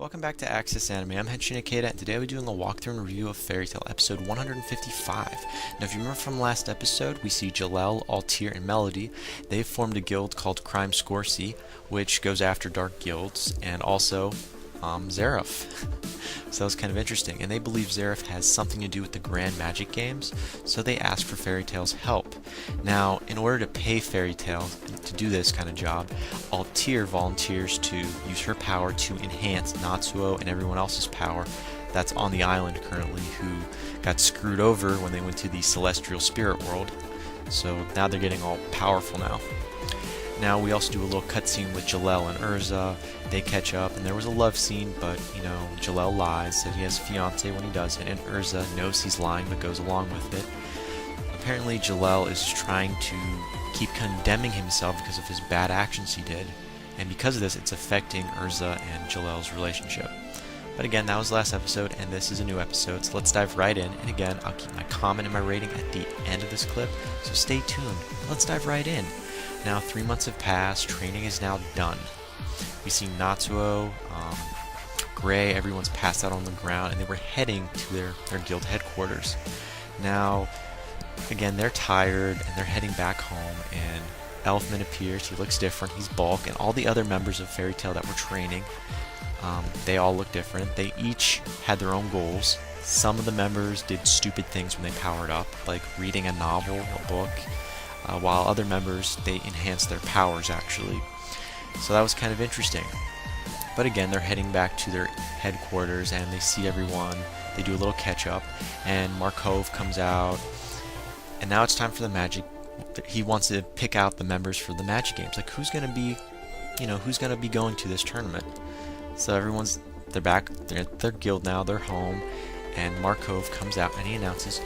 Welcome back to Access Anime. I'm Henshin Ikeda, and today I'll be doing a walkthrough and review of Fairy Tail episode 155. Now, if you remember from last episode, we see Jalel, Altair, and Melody. They've formed a guild called Crime Scorsy, which goes after dark guilds, and also Zeref. So that was kind of interesting, and they believe Zeref has something to do with the Grand Magic Games, so they ask for Fairy Tail's help. Now, in order to pay Fairy Tail to do this kind of job, Altair volunteers to use her power to enhance Natsuo and everyone else's power that's on the island currently, who got screwed over when they went to the Celestial Spirit World. So now they're getting all powerful now. Now we also do a little cutscene with Jalel and Urza. They catch up, and there was a love scene, but Jalel lies, says he has a fiance when he doesn't, and Urza knows he's lying but goes along with it. Apparently Jalel is trying to keep condemning himself because of his bad actions he did, and because of this it's affecting Urza and Jalel's relationship. But again, that was the last episode, and this is a new episode, so let's dive right in. And again, I'll keep my comment and my rating at the end of this clip, so stay tuned. Let's dive right in. Now 3 months have passed, training is now done. We see Natsuo, Gray, everyone's passed out on the ground, and they were heading to their guild headquarters. Now, again, they're tired, and they're heading back home, and Elfman appears. He looks different, he's bulk, and all the other members of Fairy Tail that were training, they all look different. They each had their own goals. Some of the members did stupid things when they powered up, like reading a novel, a book, while other members, they enhanced their powers actually. So that was kind of interesting. But again, they're heading back to their headquarters, and they see everyone. They do a little catch up, and Markov comes out, and now it's time for the magic. He wants to pick out the members for the magic games, like who's gonna be going to this tournament. So they're back, they're at their guild now, they're home, and Markov comes out and he announces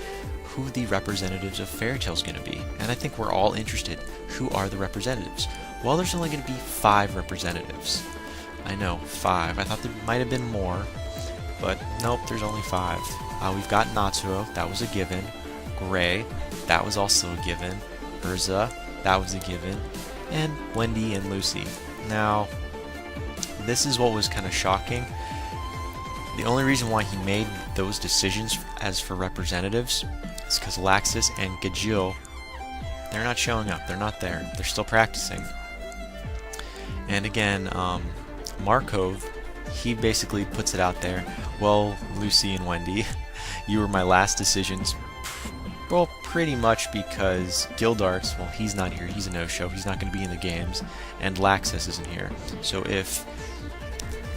who the representatives of Fairy Tail is going to be. And I think we're all interested. Who are the representatives? Well, there's only going to be 5 representatives. I know, 5. I thought there might have been more, but nope, there's only 5. We've got Natsuo, that was a given. Gray, that was also a given. Urza, that was a given. And Wendy and Lucy. Now, this is what was kind of shocking. The only reason why he made those decisions as for representatives is because Laxus and Gajil, they're not showing up. They're not there. They're still practicing. And again, Markov, he basically puts it out there. Well, Lucy and Wendy, you were my last decisions. Well, pretty much because Gildarts, well, he's not here. He's a no-show. He's not going to be in the games. And Laxus isn't here. So if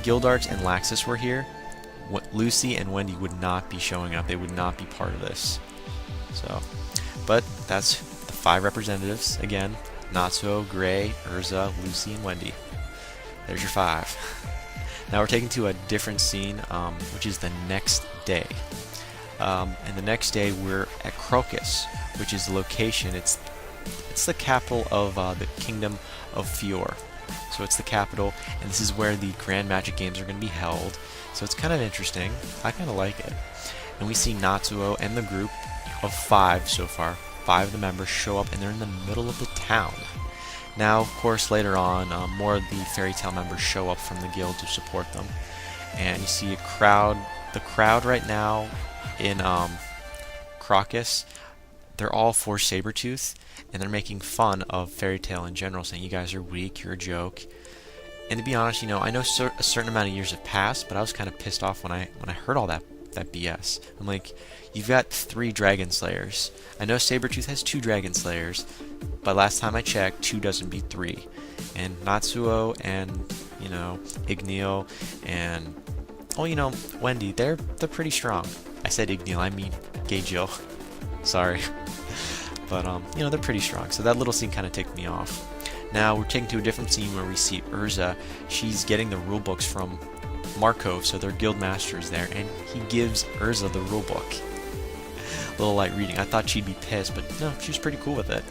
Gildarts and Laxus were here, Lucy and Wendy would not be showing up. They would not be part of this. So, but that's the 5 representatives. Again, Natsuo, Gray, Urza, Lucy, and Wendy. There's your 5. Now we're taken to a different scene, which is the next day. And the next day we're at Crocus, which is the location. It's the capital of the Kingdom of Fior. So it's the capital, and this is where the Grand Magic Games are going to be held. So it's kind of interesting. I kind of like it. And we see Natsuo and the group of 5 so far. 5 of the members show up, and they're in the middle of the town. Now, of course, later on, more of the Fairy Tail members show up from the guild to support them. And you see a crowd. The crowd right now in Crocus, they're all for Sabretooth, and they're making fun of Fairy Tail in general, saying you guys are weak, you're a joke. And to be honest, I know a certain amount of years have passed, but I was kind of pissed off when I heard all that BS. I'm like, you've got 3 Dragon Slayers. I know Sabretooth has 2 Dragon Slayers, but last time I checked, 2 doesn't beat 3. And Natsuo and, Igneel and, Wendy, they're pretty strong. I said Igneel, I mean Gajil. Sorry. But, they're pretty strong, so that little scene kind of ticked me off. Now we're taken to a different scene where we see Urza. She's getting the rulebooks from Markov, so their guild master is there, and he gives Urza the rulebook. A little light reading. I thought she'd be pissed, but no, she was pretty cool with it.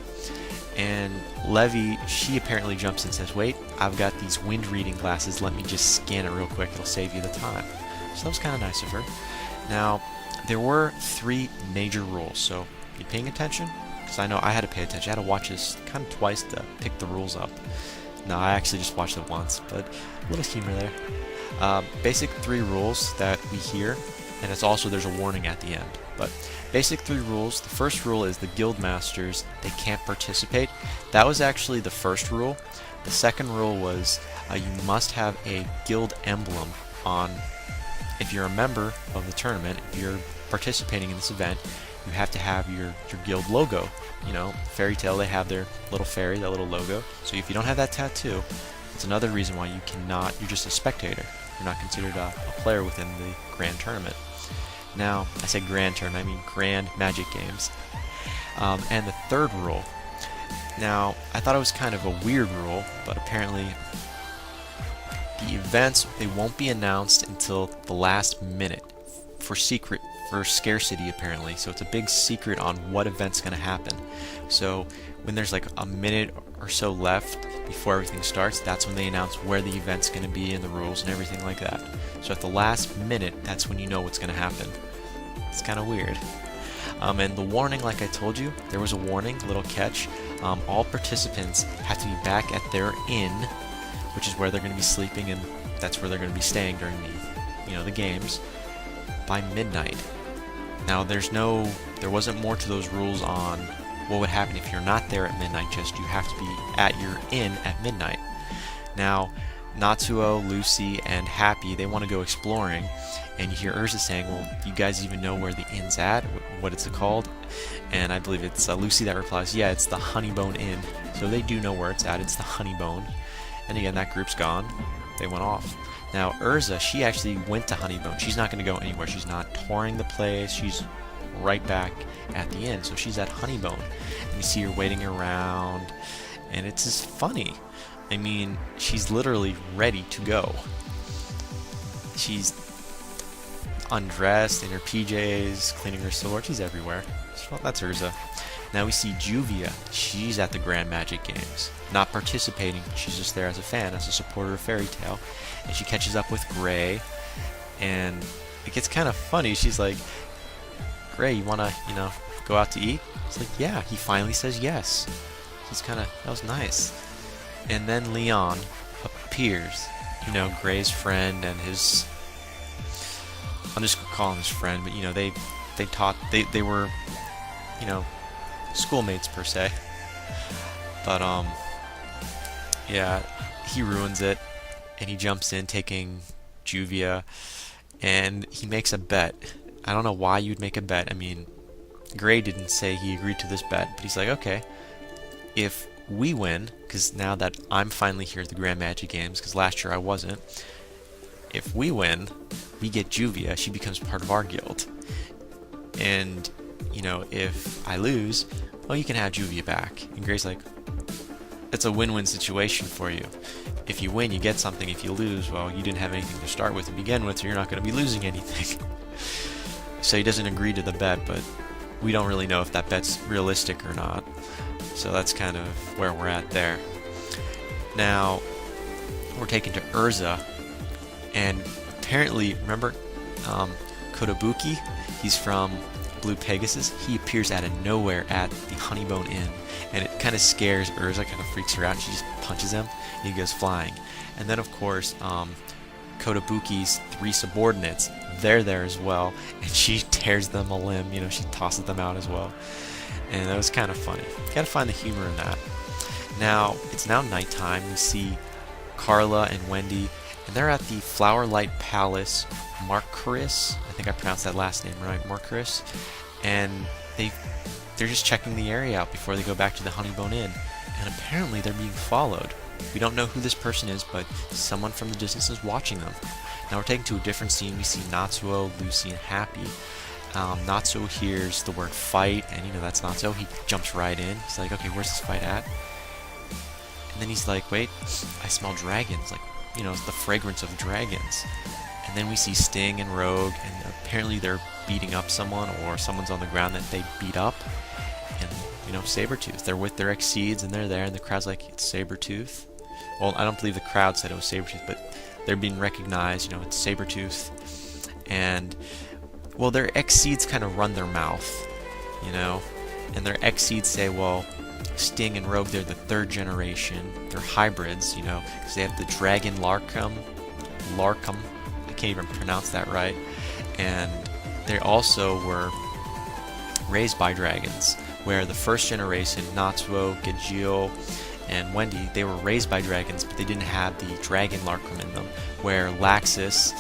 And Levy, she apparently jumps in and says, wait, I've got these wind reading glasses, let me just scan it real quick, it'll save you the time. So that was kind of nice of her. Now, there were 3 major rules, so you paying attention? Because I know I had to pay attention. I had to watch this kind of twice to pick the rules up. No, I actually just watched it once, but a little humor there. Basic 3 rules that we hear, and it's also there's a warning at the end. But basic 3 rules. The first rule is the guild masters, they can't participate. That was actually the first rule. The second rule was you must have a guild emblem on. If you're a member of the tournament, if you're participating in this event, you have to have your guild logo. You know, Fairy Tail, they have their little fairy, that little logo. So if you don't have that tattoo, it's another reason why you cannot, you're just a spectator. You're not considered a player within the grand tournament. Now, I say grand tournament, I mean grand magic games. And the third rule. Now, I thought it was kind of a weird rule, but apparently the events, they won't be announced until the last minute for scarcity apparently. So it's a big secret on what event's going to happen. So when there's like a minute or so left before everything starts, that's when they announce where the event's going to be and the rules and everything like that. So at the last minute, that's when you know what's going to happen. It's kind of weird. And the warning, like I told you, there was a warning, little catch. All participants have to be back at their inn, which is where they're going to be sleeping, and that's where they're going to be staying during the games, by midnight. Now there wasn't more to those rules on what would happen if you're not there at midnight, just you have to be at your inn at midnight. Now, Natsuo, Lucy, and Happy, they want to go exploring, and you hear Urza saying, well, you guys even know where the inn's at, what it's called? And I believe it's Lucy that replies, yeah, it's the Honeybone Inn. So they do know where it's at, it's the Honeybone. And again, that group's gone. They went off. Now, Urza, she actually went to Honeybone. She's not going to go anywhere. She's not touring the place. She's right back at the inn. So she's at Honeybone. And you see her waiting around. And it's just funny. I mean, she's literally ready to go. She's undressed in her PJs, cleaning her sword. She's everywhere. Well, that's Urza. Now we see Juvia. She's at the Grand Magic Games. Not participating, but she's just there as a fan, as a supporter of Fairy Tail. And she catches up with Gray, and it gets kind of funny. She's like, Gray, you want to, go out to eat? It's like, yeah. He finally says yes. He's that was nice. And then Leon appears. Gray's friend and his, I'm just gonna call him his friend, but they were, schoolmates per se. But yeah, he ruins it, and he jumps in taking Juvia, and he makes a bet. I don't know why you'd make a bet. I mean, Gray didn't say he agreed to this bet, but he's like, okay, if we win, because now that I'm finally here at the Grand Magic Games, because last year I wasn't, if we win, we get Juvia, she becomes part of our guild. And, if I lose, well, you can have Juvia back. And Gray's like, it's a win-win situation for you. If you win, you get something. If you lose, well, you didn't have anything to start with to begin with, so you're not going to be losing anything. So he doesn't agree to the bet, but we don't really know if that bet's realistic or not. So that's kind of where we're at there. Now, we're taken to Urza, and apparently, remember Kotobuki? He's from Blue Pegasus. He appears out of nowhere at the Honeybone Inn, and it kind of scares Urza, kind of freaks her out, and she just punches him, and he goes flying. And then, of course, Kotobuki's 3 subordinates, they're there as well, and she tears them a limb, she tosses them out as well. And that was kind of funny. You gotta find the humor in that. Now, it's now nighttime. We see Carla and Wendy, and they're at the Flowerlight Palace, Marcaris. I think I pronounced that last name right, Marcaris. And they're just checking the area out before they go back to the Honeybone Inn. And apparently they're being followed. We don't know who this person is, but someone from the distance is watching them. Now we're taken to a different scene. We see Natsuo, Lucy, and Happy. Natsuo hears the word fight, and that's Natsuo. He jumps right in. He's like, okay, where's this fight at? And then he's like, wait, I smell dragons. Like, it's the fragrance of dragons. And then we see Sting and Rogue, and apparently they're beating up someone, or someone's on the ground that they beat up. And, Sabretooth. They're with their Exceeds, and they're there, and the crowd's like, it's Sabretooth. Well, I don't believe the crowd said it was Sabretooth, but they're being recognized, it's Sabretooth. And, well, their Exceeds kind of run their mouth, and their Exceeds say, well, Sting and Rogue, they're the 3rd generation. They're hybrids, you know, because they have the Dragon Larkum. I can't even pronounce that right. And they also were raised by dragons, where the 1st generation, Natsuo, Gejio, and Wendy, they were raised by dragons, but they didn't have the Dragon Larkum in them, where Laxus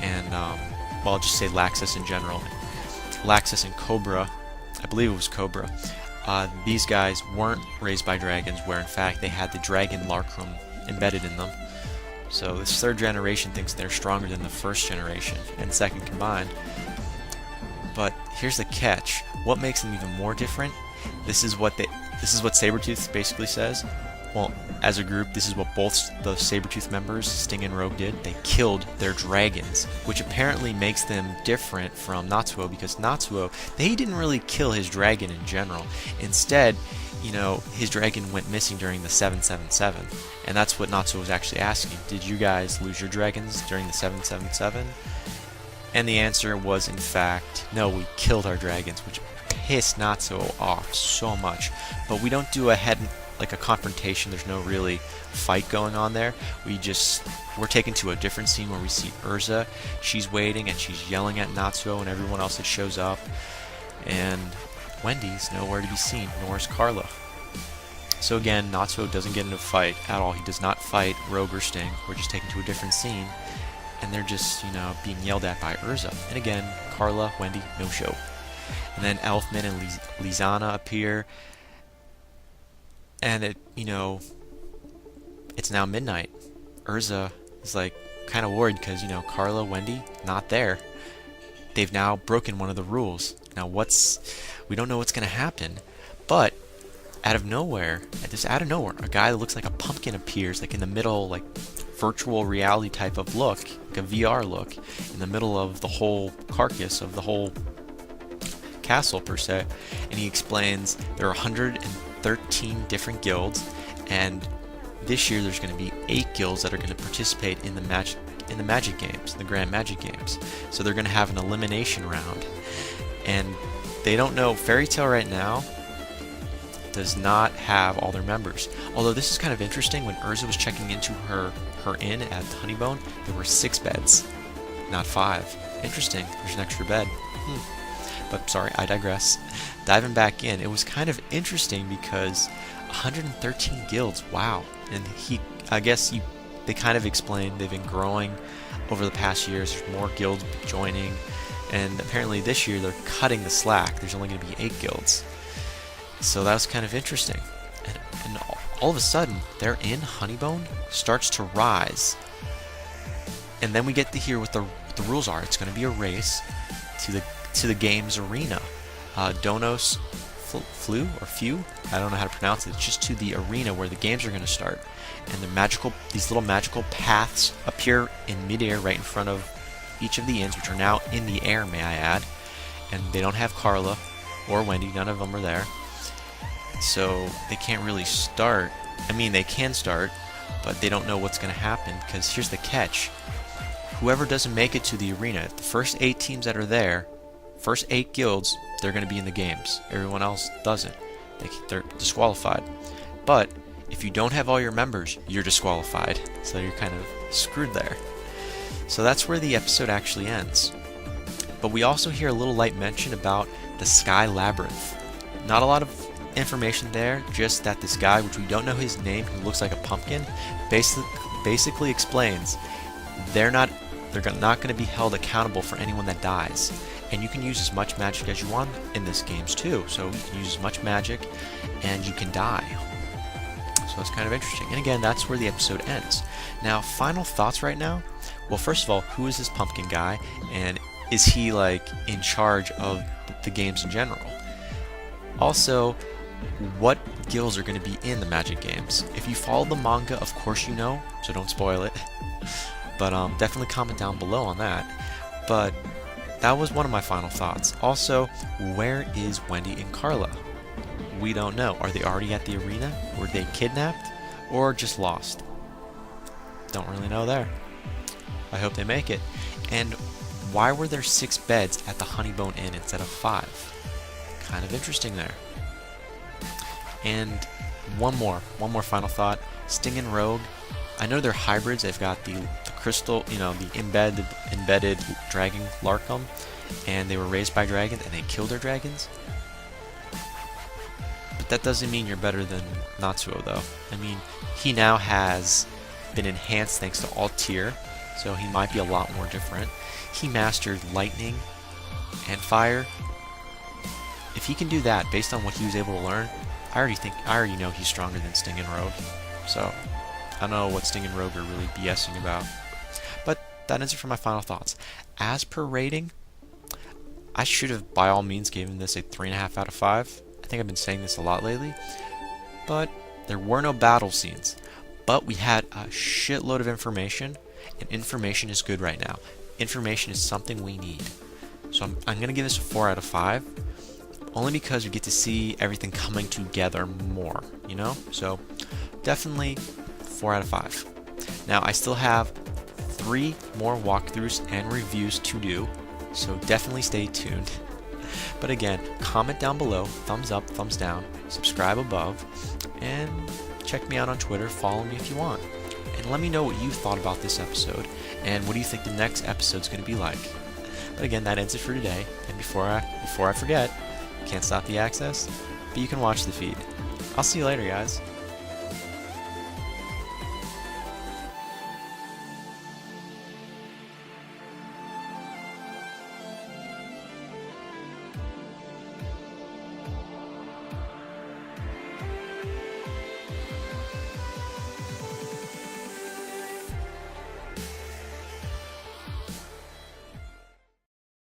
and, well, I'll just say Laxus in general, Laxus and Cobra, I believe it was Cobra, these guys weren't raised by dragons, where in fact they had the Dragon Larkum embedded in them. So this 3rd generation thinks they're stronger than the 1st generation and 2nd combined. But here's the catch. What makes them even more different? This is what Sabretooth basically says. Well, as a group, this is what both the Sabretooth members, Sting and Rogue, did. They killed their dragons, which apparently makes them different from Natsuo, because Natsuo, they didn't really kill his dragon in general. Instead, you know, his dragon went missing during the 777, and that's what Natsuo was actually asking. Did you guys lose your dragons during the 777? And the answer was, in fact, no, we killed our dragons, which pissed Natsuo off so much. But we don't do a confrontation. There's no really fight going on there. We're taken to a different scene where we see Urza. She's waiting and she's yelling at Natsuo and everyone else that shows up. And Wendy's nowhere to be seen, nor is Carla. So again, Natsuo doesn't get in a fight at all. He does not fight Rogue or Sting. We're just taken to a different scene. And they're just, you know, being yelled at by Urza. And again, Carla, Wendy, no show. And then Elfman and Lizana appear. And it's now midnight. Urza is like kind of worried because, you know, Carla, Wendy, not there. They've now broken one of the rules. Now we don't know what's going to happen, but out of nowhere, a guy that looks like a pumpkin appears, like in the middle, like virtual reality type of look, like a VR look, in the middle of the whole carcass of the whole castle per se, and he explains there are 113 different guilds, and this year there's going to be 8 guilds that are going to participate in the magic games, the Grand Magic Games. So they're going to have an elimination round, and they don't know. Fairy Tail right now does not have all their members. Although this is kind of interesting, when Urza was checking into her inn at Honeybone, there were 6 beds, not 5. Interesting. There's an extra bed. But sorry, I digress. Diving back in, it was kind of interesting because 113 guilds, wow. And they kind of explained they've been growing over the past years. There's more guilds joining, and apparently this year they're cutting the slack. There's only going to be 8 guilds. So that was kind of interesting. And all of a sudden, their inn, Honeybone, starts to rise. And then we get to hear what the rules are. It's going to be a race to the game's arena. Donos Flew or Few, I don't know how to pronounce it. It's just to the arena where the games are going to start. And these little magical paths appear in midair right in front of each of the inns, which are now in the air, may I add. And they don't have Carla or Wendy, none of them are there. So they can't really start. I mean, they can start, but they don't know what's going to happen, because here's the catch. Whoever doesn't make it to the arena, the first 8 teams that are there, first 8 guilds, they're going to be in the games. Everyone else doesn't. They're disqualified. But if you don't have all your members, you're disqualified. So you're kind of screwed there. So that's where the episode actually ends. But we also hear a little light mention about the Sky Labyrinth. Not a lot of information there, just that this guy, which we don't know his name, who looks like a pumpkin, basically explains they're not going to be held accountable for anyone that dies. And you can use as much magic as you want in this games too. So you can use as much magic and you can die. So it's kind of interesting. And again, that's where the episode ends. Now, final thoughts right now. Well, first of all, who is this pumpkin guy? And is he like in charge of the games in general? Also, what guilds are going to be in the Magic Games? If you follow the manga, of course you know, so don't spoil it. But definitely comment down below on that. But that was one of my final thoughts. Also, where is Wendy and Carla? We don't know. Are they already at the arena? Were they kidnapped? Or just lost? Don't really know there. I hope they make it. And why were there 6 beds at the Honeybone Inn instead of 5? Kind of interesting there. And one more final thought. Sting and Rogue, I know they're hybrids. They've got the crystal, the embedded dragon Larkum, and they were raised by dragons and they killed their dragons. But that doesn't mean you're better than Natsuo, though. I mean, he now has been enhanced thanks to Altair, so he might be a lot more different. He mastered lightning and fire. If he can do that based on what he was able to learn, I already know he's stronger than Sting and Rogue. So I don't know what Sting and Rogue are really BSing about. But that ends it for my final thoughts. As per rating, I should have by all means given this a 3.5 out of 5. I think I've been saying this a lot lately. But there were no battle scenes. But we had a shitload of information, and information is good right now. Information is something we need. So I'm going to give this a 4 out of 5, only because we get to see everything coming together more, So definitely 4 out of 5. Now I still have 3 more walkthroughs and reviews to do, so definitely stay tuned. But again, comment down below, thumbs up, thumbs down, subscribe above, and check me out on Twitter, follow me if you want. And let me know what you thought about this episode, and what do you think the next episode's going to be like. But again, that ends it for today, and before I forget, can't stop the access, but you can watch the feed. I'll see you later, guys.